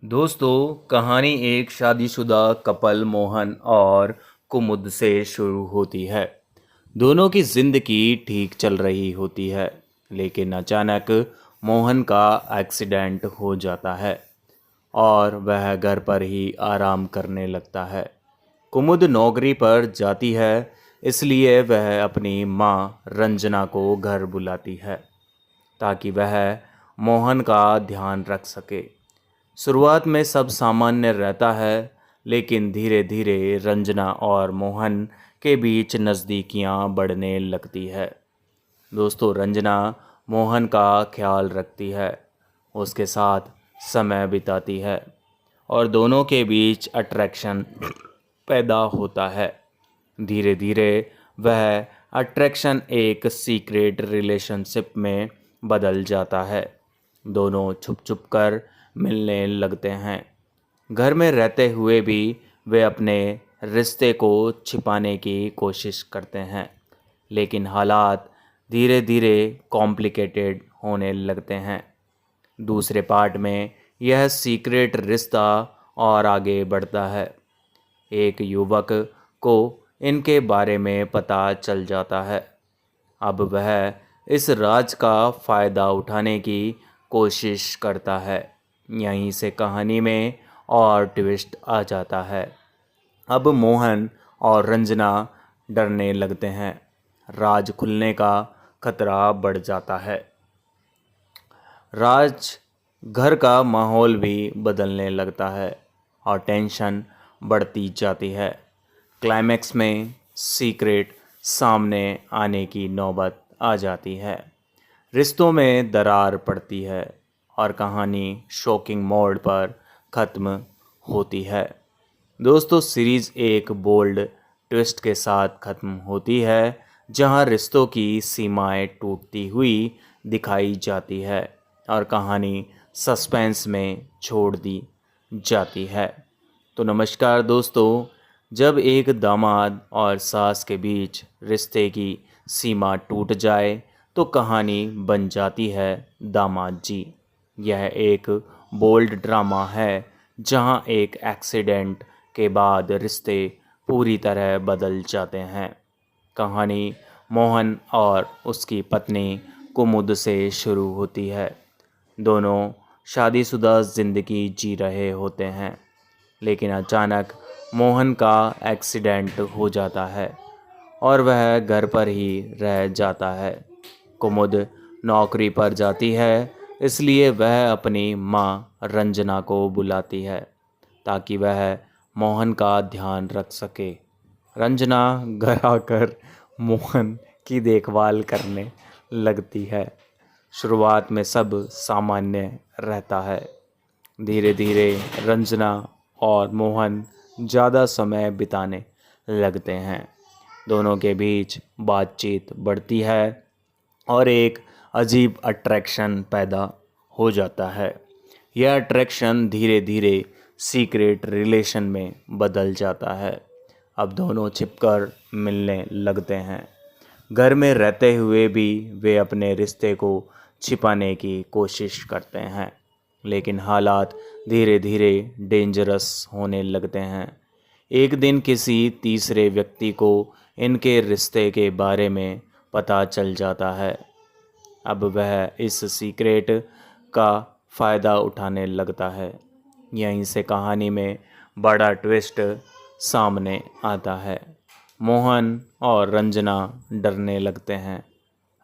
दोस्तों, कहानी एक शादीशुदा कपल मोहन और कुमुद से शुरू होती है। दोनों की जिंदगी ठीक चल रही होती है, लेकिन अचानक मोहन का एक्सीडेंट हो जाता है और वह घर पर ही आराम करने लगता है। कुमुद नौकरी पर जाती है, इसलिए वह अपनी माँ रंजना को घर बुलाती है ताकि वह मोहन का ध्यान रख सके। शुरुआत में सब सामान्य रहता है, लेकिन धीरे धीरे रंजना और मोहन के बीच नज़दीकियाँ बढ़ने लगती है। दोस्तों, रंजना मोहन का ख्याल रखती है, उसके साथ समय बिताती है और दोनों के बीच अट्रैक्शन पैदा होता है। धीरे धीरे वह अट्रैक्शन एक सीक्रेट रिलेशनशिप में बदल जाता है। दोनों छुप छुप कर मिलने लगते हैं। घर में रहते हुए भी वे अपने रिश्ते को छिपाने की कोशिश करते हैं, लेकिन हालात धीरे धीरे कॉम्प्लिकेटेड होने लगते हैं। दूसरे पार्ट में यह सीक्रेट रिश्ता और आगे बढ़ता है। एक युवक को इनके बारे में पता चल जाता है। अब वह इस राज का फ़ायदा उठाने की कोशिश करता है। यहीं से कहानी में और ट्विस्ट आ जाता है। अब मोहन और रंजना डरने लगते हैं। राज खुलने का खतरा बढ़ जाता है। राज घर का माहौल भी बदलने लगता है और टेंशन बढ़ती जाती है। क्लाइमैक्स में सीक्रेट सामने आने की नौबत आ जाती है। रिश्तों में दरार पड़ती है और कहानी शॉकिंग मोड पर ख़त्म होती है। दोस्तों, सीरीज़ एक बोल्ड ट्विस्ट के साथ ख़त्म होती है, जहां रिश्तों की सीमाएं टूटती हुई दिखाई जाती है और कहानी सस्पेंस में छोड़ दी जाती है। तो नमस्कार दोस्तों, जब एक दामाद और सास के बीच रिश्ते की सीमा टूट जाए तो कहानी बन जाती है दामाद जी। यह एक बोल्ड ड्रामा है जहां एक एक्सीडेंट के बाद रिश्ते पूरी तरह बदल जाते हैं। कहानी मोहन और उसकी पत्नी कुमुद से शुरू होती है। दोनों शादीशुदा ज़िंदगी जी रहे होते हैं, लेकिन अचानक मोहन का एक्सीडेंट हो जाता है और वह घर पर ही रह जाता है। कुमुद नौकरी पर जाती है, इसलिए वह अपनी माँ रंजना को बुलाती है ताकि वह मोहन का ध्यान रख सके। रंजना घर आकर मोहन की देखभाल करने लगती है। शुरुआत में सब सामान्य रहता है। धीरे धीरे रंजना और मोहन ज़्यादा समय बिताने लगते हैं। दोनों के बीच बातचीत बढ़ती है और एक अजीब अट्रैक्शन पैदा हो जाता है। यह अट्रैक्शन धीरे धीरे सीक्रेट रिलेशन में बदल जाता है। अब दोनों छिपकर मिलने लगते हैं। घर में रहते हुए भी वे अपने रिश्ते को छिपाने की कोशिश करते हैं, लेकिन हालात धीरे धीरे डेंजरस होने लगते हैं। एक दिन किसी तीसरे व्यक्ति को इनके रिश्ते के बारे में पता चल जाता है। अब वह इस सीक्रेट का फ़ायदा उठाने लगता है। यहीं से कहानी में बड़ा ट्विस्ट सामने आता है। मोहन और रंजना डरने लगते हैं।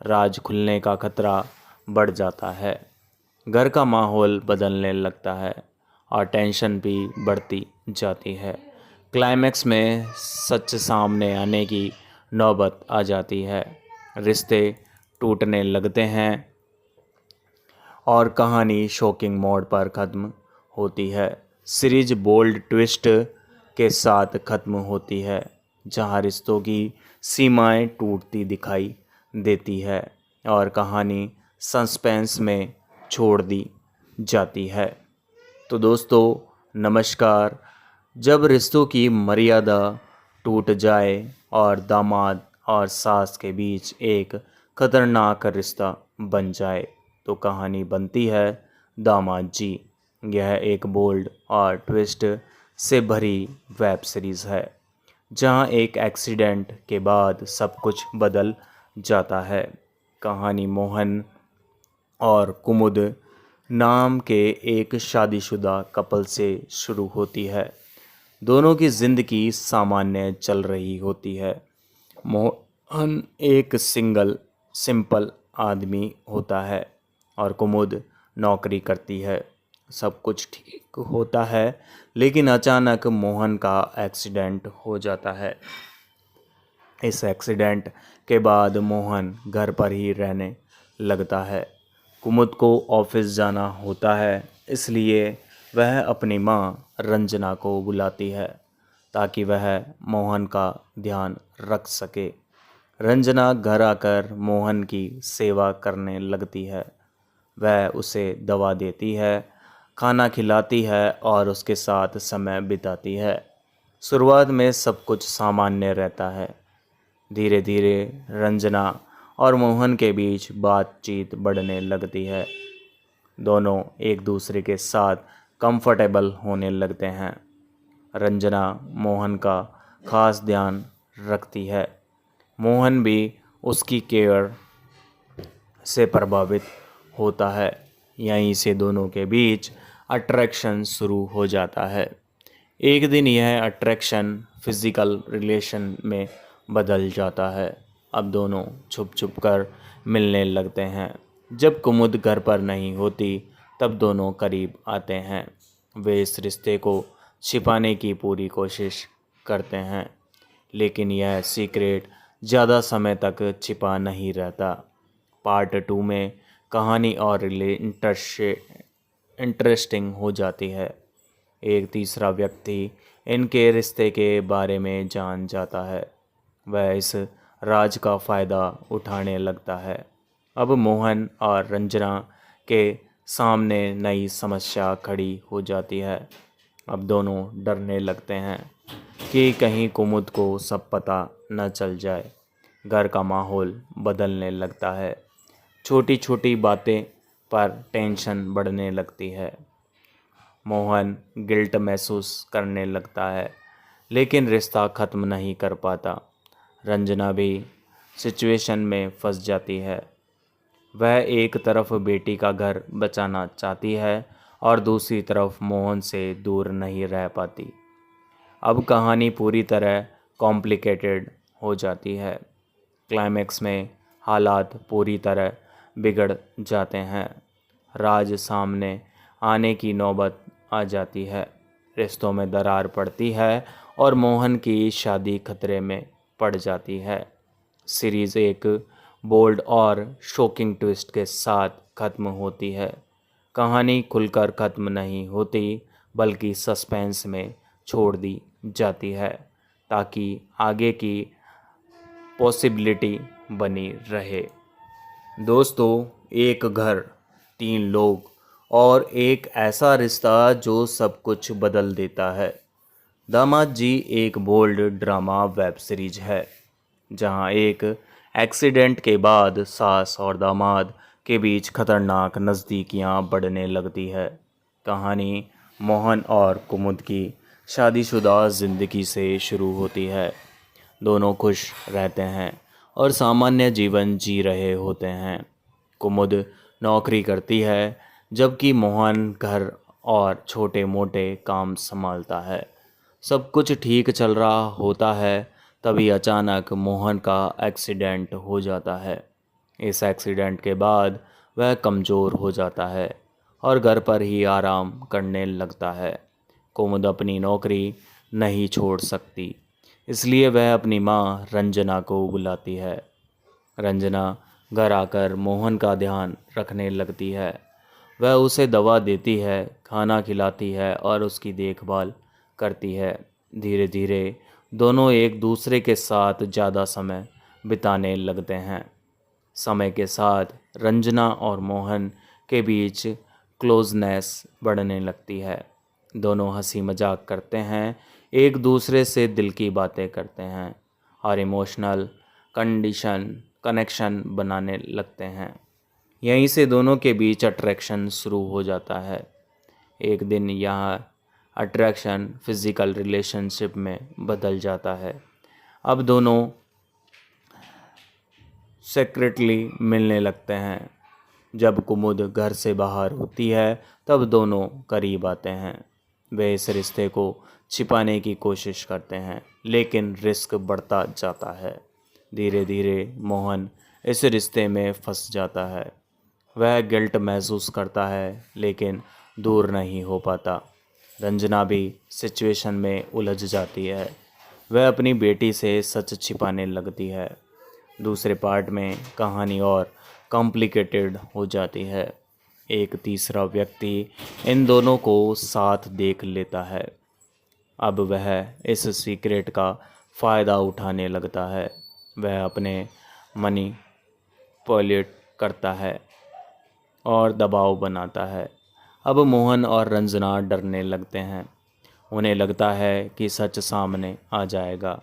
राज खुलने का खतरा बढ़ जाता है। घर का माहौल बदलने लगता है और टेंशन भी बढ़ती जाती है। क्लाइमैक्स में सच सामने आने की नौबत आ जाती है। रिश्ते टूटने लगते हैं और कहानी शॉकिंग मोड पर ख़त्म होती है। सीरीज बोल्ड ट्विस्ट के साथ ख़त्म होती है, जहां रिश्तों की सीमाएं टूटती दिखाई देती है और कहानी सस्पेंस में छोड़ दी जाती है। तो दोस्तों, नमस्कार। जब रिश्तों की मर्यादा टूट जाए और दामाद और सास के बीच एक खतरनाक रिश्ता बन जाए तो कहानी बनती है दामाद जी। यह एक बोल्ड और ट्विस्ट से भरी वेब सीरीज़ है जहां एक एक्सीडेंट के बाद सब कुछ बदल जाता है। कहानी मोहन और कुमुद नाम के एक शादीशुदा कपल से शुरू होती है। दोनों की ज़िंदगी सामान्य चल रही होती है। मोहन एक सिंपल आदमी होता है और कुमुद नौकरी करती है। सब कुछ ठीक होता है, लेकिन अचानक मोहन का एक्सीडेंट हो जाता है। इस एक्सीडेंट के बाद मोहन घर पर ही रहने लगता है। कुमुद को ऑफिस जाना होता है, इसलिए वह अपनी माँ रंजना को बुलाती है ताकि वह मोहन का ध्यान रख सके। रंजना घर आकर मोहन की सेवा करने लगती है। वह उसे दवा देती है, खाना खिलाती है और उसके साथ समय बिताती है। शुरुआत में सब कुछ सामान्य रहता है। धीरे धीरे रंजना और मोहन के बीच बातचीत बढ़ने लगती है। दोनों एक दूसरे के साथ कंफर्टेबल होने लगते हैं। रंजना मोहन का खास ध्यान रखती है। मोहन भी उसकी केयर से प्रभावित होता है। यहीं से दोनों के बीच अट्रैक्शन शुरू हो जाता है। एक दिन यह अट्रैक्शन फिजिकल रिलेशन में बदल जाता है। अब दोनों छुप छुप कर मिलने लगते हैं। जब कुमुद घर पर नहीं होती तब दोनों करीब आते हैं। वे इस रिश्ते को छिपाने की पूरी कोशिश करते हैं, लेकिन यह सीक्रेट ज़्यादा समय तक छिपा नहीं रहता। पार्ट 2 में कहानी और इंटरेस्टिंग हो जाती है। एक तीसरा व्यक्ति इनके रिश्ते के बारे में जान जाता है। वह इस राज का फ़ायदा उठाने लगता है। अब मोहन और रंजना के सामने नई समस्या खड़ी हो जाती है। अब दोनों डरने लगते हैं कि कहीं कुमुद को सब पता न चल जाए। घर का माहौल बदलने लगता है। छोटी छोटी बातें पर टेंशन बढ़ने लगती है। मोहन गिल्ट महसूस करने लगता है, लेकिन रिश्ता ख़त्म नहीं कर पाता। रंजना भी सिचुएशन में फंस जाती है। वह एक तरफ बेटी का घर बचाना चाहती है और दूसरी तरफ मोहन से दूर नहीं रह पाती। अब कहानी पूरी तरह कॉम्प्लिकेटेड हो जाती है। क्लाइमैक्स में हालात पूरी तरह बिगड़ जाते हैं। राज सामने आने की नौबत आ जाती है। रिश्तों में दरार पड़ती है और मोहन की शादी खतरे में पड़ जाती है। सीरीज़ एक बोल्ड और शॉकिंग ट्विस्ट के साथ ख़त्म होती है। कहानी खुलकर ख़त्म नहीं होती, बल्कि सस्पेंस में छोड़ दी जाती है ताकि आगे की पॉसिबिलिटी बनी रहे। दोस्तों, एक घर, 3 लोग और एक ऐसा रिश्ता जो सब कुछ बदल देता है। दामाद जी एक बोल्ड ड्रामा वेब सीरीज है जहां एक एक्सीडेंट के बाद सास और दामाद के बीच खतरनाक नज़दीकियां बढ़ने लगती है। कहानी मोहन और कुमुद की शादीशुदा ज़िंदगी से शुरू होती है। दोनों खुश रहते हैं और सामान्य जीवन जी रहे होते हैं। कुमुद नौकरी करती है, जबकि मोहन घर और छोटे मोटे काम संभालता है। सब कुछ ठीक चल रहा होता है, तभी अचानक मोहन का एक्सीडेंट हो जाता है। इस एक्सीडेंट के बाद वह कमज़ोर हो जाता है और घर पर ही आराम करने लगता है। कुमुद अपनी नौकरी नहीं छोड़ सकती, इसलिए वह अपनी माँ रंजना को बुलाती है। रंजना घर आकर मोहन का ध्यान रखने लगती है। वह उसे दवा देती है, खाना खिलाती है और उसकी देखभाल करती है। धीरे धीरे दोनों एक दूसरे के साथ ज़्यादा समय बिताने लगते हैं। समय के साथ रंजना और मोहन के बीच क्लोजनेस बढ़ने लगती है। दोनों हंसी मजाक करते हैं, एक दूसरे से दिल की बातें करते हैं और इमोशनल कनेक्शन बनाने लगते हैं। यहीं से दोनों के बीच अट्रैक्शन शुरू हो जाता है। एक दिन यहाँ अट्रैक्शन फिजिकल रिलेशनशिप में बदल जाता है। अब दोनों सेक्रेटली मिलने लगते हैं। जब कुमुद घर से बाहर होती है तब दोनों करीब आते हैं। वे इस रिश्ते को छिपाने की कोशिश करते हैं, लेकिन रिस्क बढ़ता जाता है। धीरे धीरे मोहन इस रिश्ते में फंस जाता है। वह गिल्ट महसूस करता है, लेकिन दूर नहीं हो पाता। रंजना भी सिचुएशन में उलझ जाती है। वह अपनी बेटी से सच छिपाने लगती है। दूसरे पार्ट में कहानी और कॉम्प्लिकेटेड हो जाती है। एक तीसरा व्यक्ति इन दोनों को साथ देख लेता है। अब वह इस सीक्रेट का फ़ायदा उठाने लगता है। वह अपने मनी पॉलिट करता है और दबाव बनाता है। अब मोहन और रंजना डरने लगते हैं। उन्हें लगता है कि सच सामने आ जाएगा।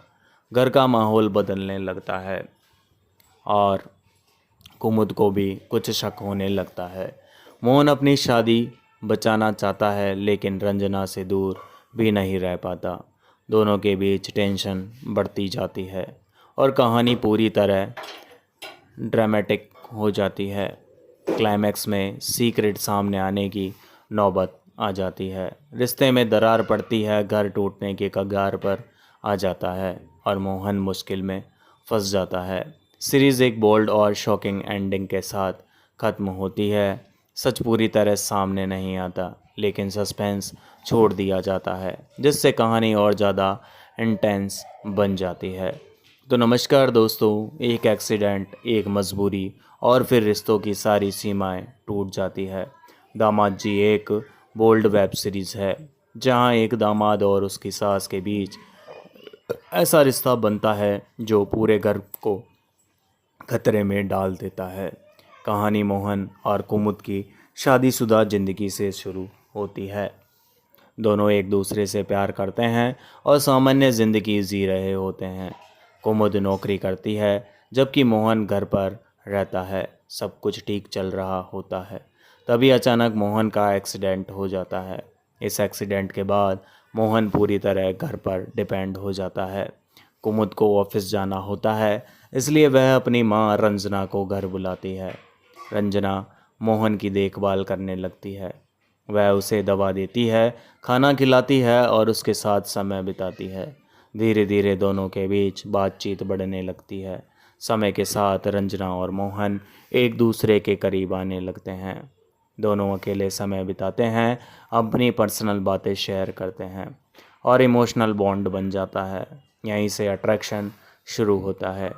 घर का माहौल बदलने लगता है और कुमुद को भी कुछ शक होने लगता है। मोहन अपनी शादी बचाना चाहता है, लेकिन रंजना से दूर भी नहीं रह पाता। दोनों के बीच टेंशन बढ़ती जाती है और कहानी पूरी तरह ड्रामेटिक हो जाती है। क्लाइमैक्स में सीक्रेट सामने आने की नौबत आ जाती है। रिश्ते में दरार पड़ती है, घर टूटने के कगार पर आ जाता है और मोहन मुश्किल में फंस जाता है। सीरीज़ एक बोल्ड और शॉकिंग एंडिंग के साथ ख़त्म होती है। सच पूरी तरह सामने नहीं आता, लेकिन सस्पेंस छोड़ दिया जाता है, जिससे कहानी और ज़्यादा इंटेंस बन जाती है। तो नमस्कार दोस्तों, एक एक्सीडेंट, एक मजबूरी और फिर रिश्तों की सारी सीमाएं टूट जाती है। दामाद जी एक बोल्ड वेब सीरीज़ है, जहां एक दामाद और उसकी सास के बीच ऐसा रिश्ता बनता है जो पूरे घर को खतरे में डाल देता है। कहानी मोहन और कुमुद की शादीशुदा ज़िंदगी से शुरू होती है। दोनों एक दूसरे से प्यार करते हैं और सामान्य ज़िंदगी जी रहे होते हैं। कुमुद नौकरी करती है, जबकि मोहन घर पर रहता है। सब कुछ ठीक चल रहा होता है। तभी अचानक मोहन का एक्सीडेंट हो जाता है। इस एक्सीडेंट के बाद मोहन पूरी तरह घर पर डिपेंड हो जाता है। कुमुद को ऑफिस जाना होता है, इसलिए वह अपनी मां रंजना को घर बुलाती है। रंजना मोहन की देखभाल करने लगती है। वह उसे दवा देती है, खाना खिलाती है और उसके साथ समय बिताती है। धीरे धीरे दोनों के बीच बातचीत बढ़ने लगती है। समय के साथ रंजना और मोहन एक दूसरे के करीब आने लगते हैं। दोनों अकेले समय बिताते हैं, अपनी पर्सनल बातें शेयर करते हैं और इमोशनल बॉन्ड बन जाता है। यहीं से अट्रैक्शन शुरू होता है।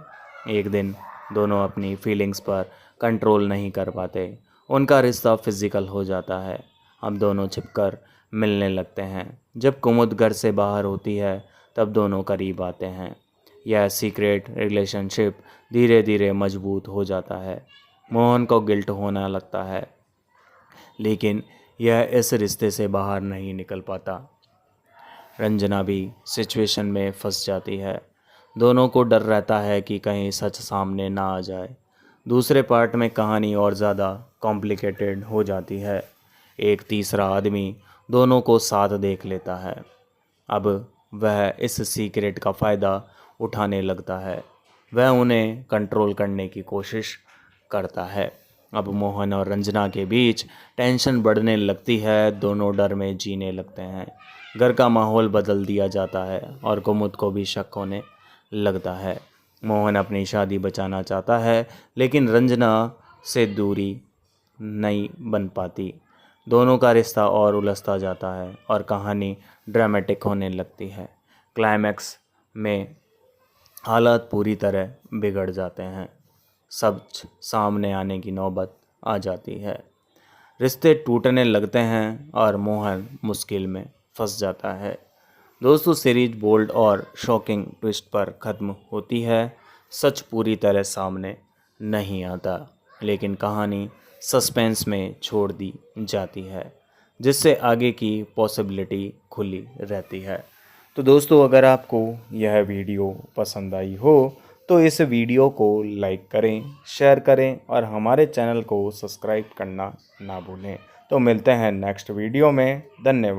एक दिन दोनों अपनी फीलिंग्स पर कंट्रोल नहीं कर पाते। उनका रिश्ता फिजिकल हो जाता है। अब दोनों छिपकर मिलने लगते हैं। जब कुमुद घर से बाहर होती है तब दोनों करीब आते हैं। यह सीक्रेट रिलेशनशिप धीरे धीरे मजबूत हो जाता है। मोहन को गिल्ट होने लगता है, लेकिन यह इस रिश्ते से बाहर नहीं निकल पाता। रंजना भी सिचुएशन में फंस जाती है। दोनों को डर रहता है कि कहीं सच सामने ना आ जाए। दूसरे पार्ट में कहानी और ज़्यादा कॉम्प्लिकेटेड हो जाती है। एक तीसरा आदमी दोनों को साथ देख लेता है। अब वह इस सीक्रेट का फ़ायदा उठाने लगता है। वह उन्हें कंट्रोल करने की कोशिश करता है। अब मोहन और रंजना के बीच टेंशन बढ़ने लगती है। दोनों डर में जीने लगते हैं। घर का माहौल बदल दिया जाता है और कुमुद को भी शक होने लगता है। मोहन अपनी शादी बचाना चाहता है, लेकिन रंजना से दूरी नहीं बन पाती। दोनों का रिश्ता और उलझता जाता है और कहानी ड्रामेटिक होने लगती है। क्लाइमैक्स में हालात पूरी तरह बिगड़ जाते हैं। सच सामने आने की नौबत आ जाती है। रिश्ते टूटने लगते हैं और मोहन मुश्किल में फंस जाता है। दोस्तों, सीरीज बोल्ड और शॉकिंग ट्विस्ट पर ख़त्म होती है। सच पूरी तरह सामने नहीं आता, लेकिन कहानी सस्पेंस में छोड़ दी जाती है, जिससे आगे की पॉसिबिलिटी खुली रहती है। तो दोस्तों, अगर आपको यह वीडियो पसंद आई हो तो इस वीडियो को लाइक करें, शेयर करें और हमारे चैनल को सब्सक्राइब करना ना भूलें। तो मिलते हैं नेक्स्ट वीडियो में। धन्यवाद।